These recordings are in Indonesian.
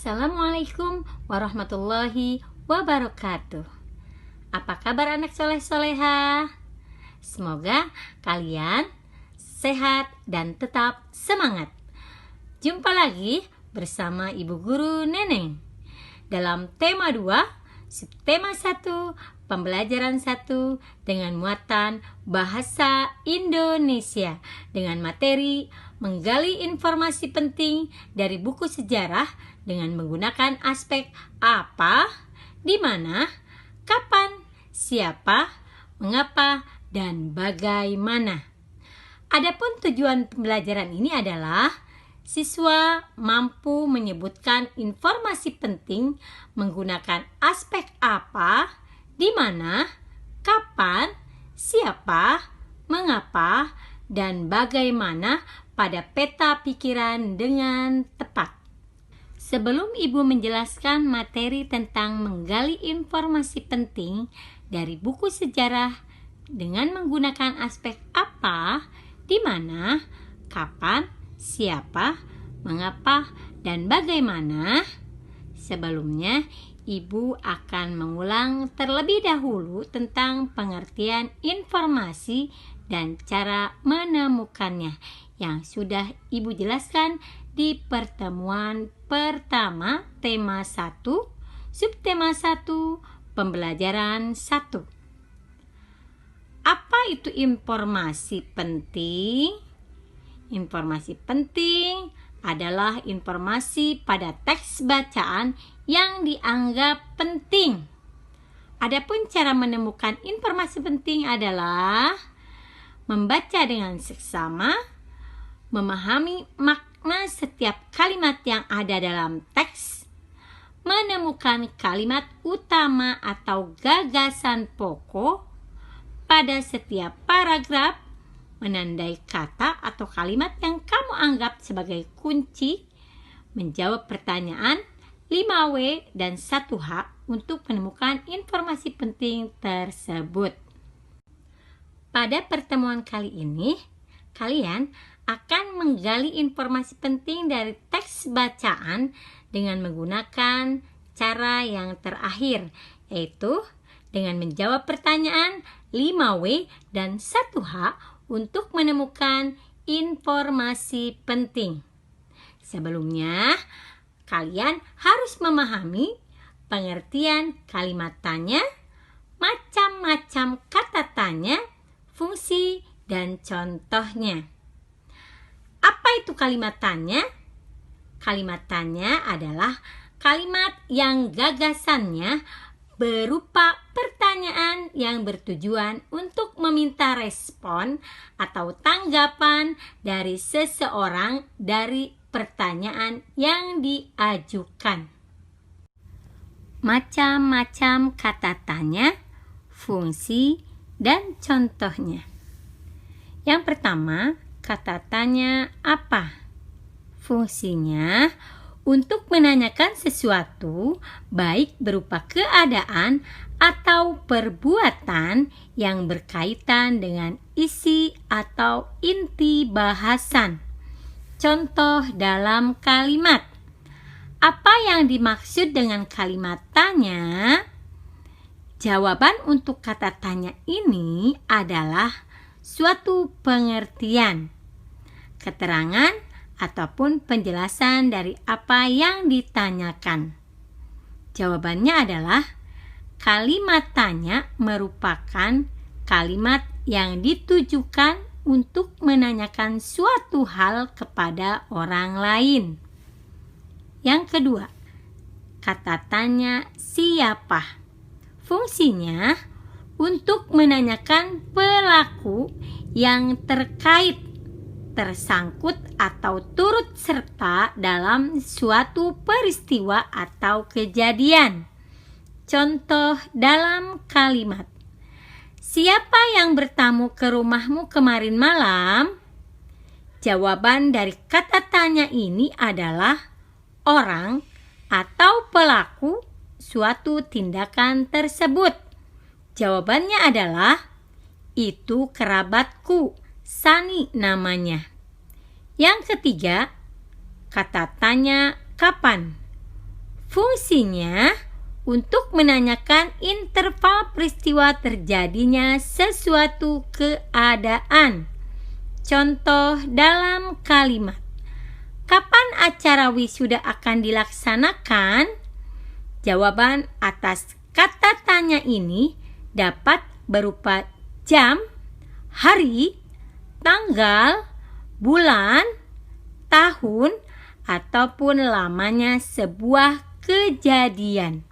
Assalamualaikum warahmatullahi wabarakatuh. Apa kabar anak soleh-soleha? Semoga kalian sehat dan tetap semangat. Jumpa lagi bersama Ibu Guru Neneng dalam tema 2, subtema 1, pembelajaran 1 dengan muatan bahasa Indonesia dengan materi menggali informasi penting dari buku sejarah dengan menggunakan aspek apa, di mana, kapan, siapa, mengapa, dan bagaimana. Adapun tujuan pembelajaran ini adalah siswa mampu menyebutkan informasi penting menggunakan aspek apa, di mana, kapan, siapa, mengapa, dan bagaimana pada peta pikiran dengan tepat. Sebelum Ibu menjelaskan materi tentang menggali informasi penting dari buku sejarah dengan menggunakan aspek apa, di mana, kapan, siapa, mengapa, dan bagaimana, sebelumnya Ibu akan mengulang terlebih dahulu tentang pengertian informasi dan cara menemukannya yang sudah Ibu jelaskan di pertemuan pertama tema 1, subtema 1, pembelajaran 1. Apa itu informasi penting? Informasi penting adalah informasi pada teks bacaan yang dianggap penting. Adapun cara menemukan informasi penting adalah membaca dengan seksama, memahami makna setiap kalimat yang ada dalam teks, menemukan kalimat utama atau gagasan pokok pada setiap paragraf, menandai kata atau kalimat yang kamu anggap sebagai kunci, menjawab pertanyaan 5W dan 1H untuk menemukan informasi penting tersebut. Pada pertemuan kali ini, kalian akan menggali informasi penting dari teks bacaan dengan menggunakan cara yang terakhir, yaitu dengan menjawab pertanyaan 5W dan 1H untuk menemukan informasi penting. Sebelumnya, kalian harus memahami pengertian kalimat tanya, macam-macam kata tanya, fungsi, dan contohnya. Apa itu kalimat tanya? Kalimat tanya adalah kalimat yang gagasannya berupa pertanyaan yang bertujuan untuk meminta respon atau tanggapan dari seseorang dari pertanyaan yang diajukan. Macam-macam kata tanya, fungsi, dan contohnya. Yang pertama, kata tanya apa? Fungsinya untuk menanyakan sesuatu, baik berupa keadaan atau perbuatan yang berkaitan dengan isi atau inti bahasan. Contoh dalam kalimat. Apa yang dimaksud dengan kalimat tanya? Jawaban untuk kata tanya ini adalah suatu pengertian, keterangan, ataupun penjelasan dari apa yang ditanyakan. Jawabannya adalah kalimat tanya merupakan kalimat yang ditujukan untuk menanyakan suatu hal kepada orang lain. Yang kedua, kata tanya siapa? Fungsinya untuk menanyakan pelaku yang terkait, tersangkut atau turut serta dalam suatu peristiwa atau kejadian. Contoh dalam kalimat. Siapa yang bertamu ke rumahmu kemarin malam? Jawaban dari kata tanya ini adalah orang atau pelaku suatu tindakan tersebut. Jawabannya adalah itu kerabatku, Sani namanya. Yang ketiga, kata tanya kapan? Fungsinya untuk menanyakan interval peristiwa terjadinya sesuatu keadaan. Contoh dalam kalimat. Kapan acara wisuda akan dilaksanakan? Jawaban atas kata tanya ini dapat berupa jam, hari, tanggal, bulan, tahun, ataupun lamanya sebuah kejadian.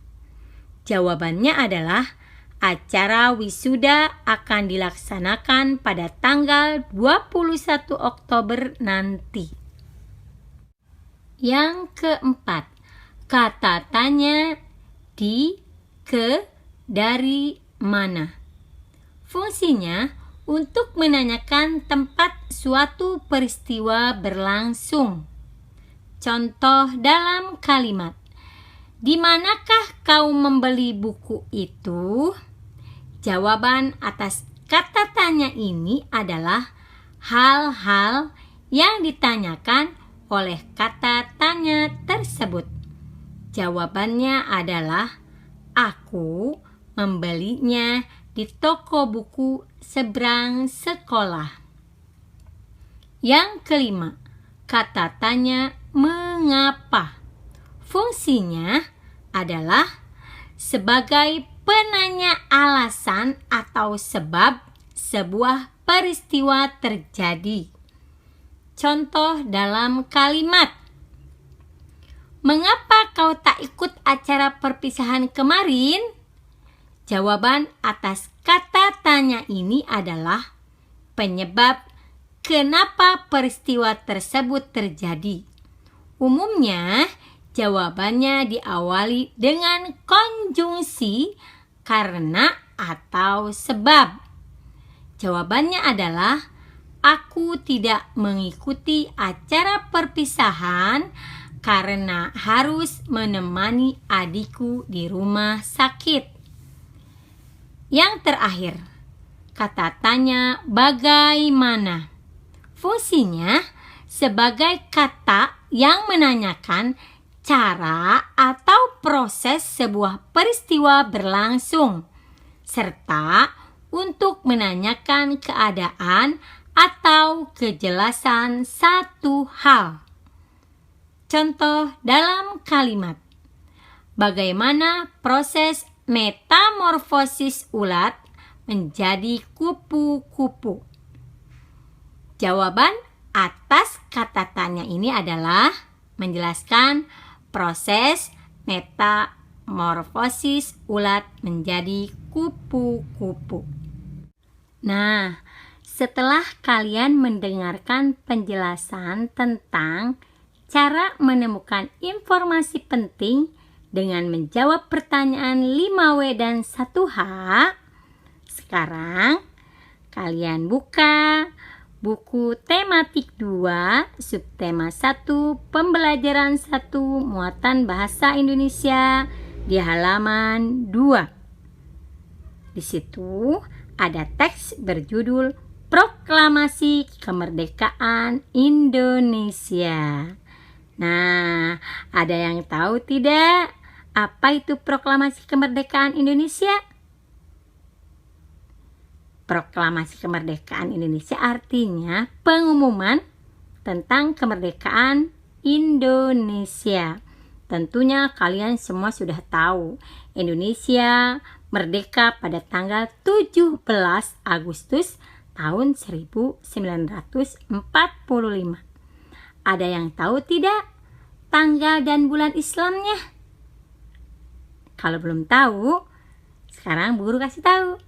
Jawabannya adalah acara wisuda akan dilaksanakan pada tanggal 21 Oktober nanti. Yang keempat, kata tanya di, ke, dari, mana. Fungsinya untuk menanyakan tempat suatu peristiwa berlangsung. Contoh dalam kalimat. Di manakah kau membeli buku itu? Jawaban atas kata tanya ini adalah hal-hal yang ditanyakan oleh kata tanya tersebut. Jawabannya adalah aku membelinya di toko buku seberang sekolah. Yang kelima, kata tanya mengapa. Fungsinya adalah sebagai penanya alasan atau sebab sebuah peristiwa terjadi. Contoh dalam kalimat. Mengapa kau tak ikut acara perpisahan kemarin? Jawaban atas kata tanya ini adalah penyebab kenapa peristiwa tersebut terjadi. Umumnya, jawabannya diawali dengan konjungsi karena atau sebab. Jawabannya adalah aku tidak mengikuti acara perpisahan karena harus menemani adikku di rumah sakit. Yang terakhir, kata tanya bagaimana. Fungsinya sebagai kata yang menanyakan cara atau proses sebuah peristiwa berlangsung, serta untuk menanyakan keadaan atau kejelasan satu hal. Contoh dalam kalimat. Bagaimana proses metamorfosis ulat menjadi kupu-kupu? Jawaban atas kata tanya ini adalah menjelaskan proses metamorfosis ulat menjadi kupu-kupu. Nah, setelah kalian mendengarkan penjelasan tentang cara menemukan informasi penting dengan menjawab pertanyaan 5W dan 1H, sekarang kalian buka buku tematik 2, subtema 1, pembelajaran 1, muatan bahasa Indonesia di halaman 2. Di situ ada teks berjudul Proklamasi Kemerdekaan Indonesia. Nah, ada yang tahu tidak apa itu Proklamasi Kemerdekaan Indonesia? Proklamasi Kemerdekaan Indonesia artinya pengumuman tentang kemerdekaan Indonesia. Tentunya kalian semua sudah tahu, Indonesia merdeka pada tanggal 17 Agustus tahun 1945. Ada yang tahu tidak tanggal dan bulan Islamnya? Kalau belum tahu, sekarang Bu Guru kasih tahu.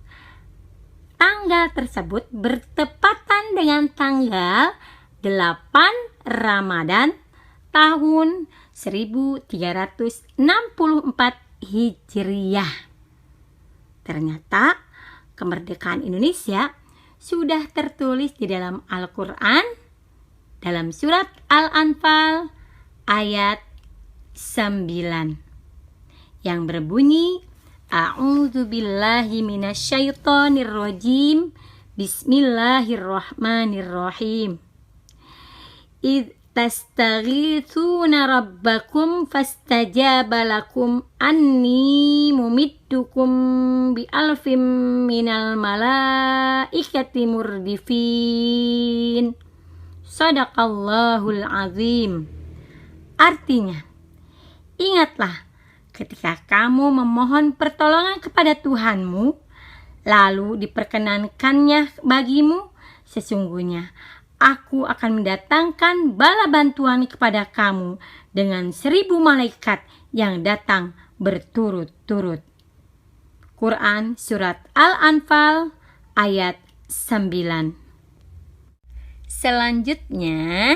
Tanggal tersebut bertepatan dengan tanggal 8 Ramadan tahun 1364 Hijriah. Ternyata kemerdekaan Indonesia sudah tertulis di dalam Al-Quran dalam surat Al-Anfal ayat 9 yang berbunyi A'udzu billahi minasyaitonir rajim. Bismillahirrahmanirrahim. Id tastaghithuna rabbakum fastajaba lakum anni mumiddukum bi alfim minal malaikati murdifin. Shadaqallahul azim. Artinya, ingatlah ketika kamu memohon pertolongan kepada Tuhanmu, lalu diperkenankannya bagimu, sesungguhnya Aku akan mendatangkan bala bantuan kepada kamu dengan 1000 malaikat yang datang berturut-turut. Quran Surat Al-Anfal ayat 9. Selanjutnya,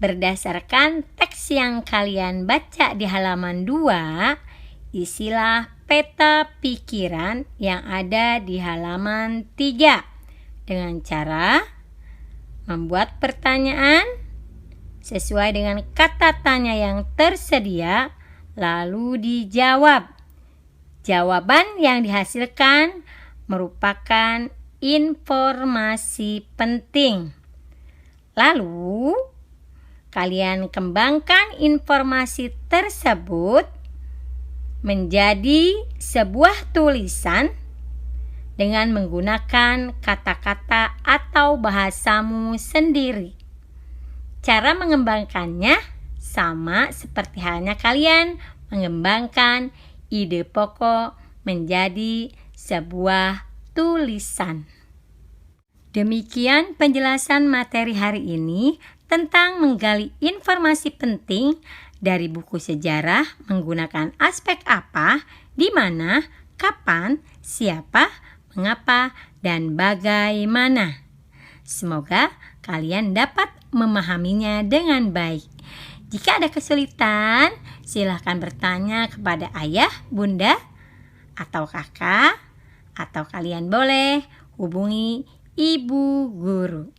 berdasarkan teks yang kalian baca di halaman 2, isilah peta pikiran yang ada di halaman 3 dengan cara membuat pertanyaan sesuai dengan kata tanya yang tersedia, lalu dijawab. Jawaban yang dihasilkan merupakan informasi penting. Lalu, kalian kembangkan informasi tersebut menjadi sebuah tulisan dengan menggunakan kata-kata atau bahasamu sendiri. Cara mengembangkannya sama seperti halnya kalian mengembangkan ide pokok menjadi sebuah tulisan. Demikian penjelasan materi hari ini tentang menggali informasi penting dari buku sejarah menggunakan aspek apa, di mana, kapan, siapa, mengapa, dan bagaimana. Semoga kalian dapat memahaminya dengan baik. Jika ada kesulitan, silahkan bertanya kepada ayah, bunda, atau kakak, atau kalian boleh hubungi ibu guru.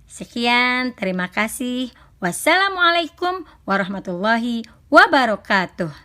Sekian, terima kasih. Wassalamualaikum warahmatullahi wabarakatuh.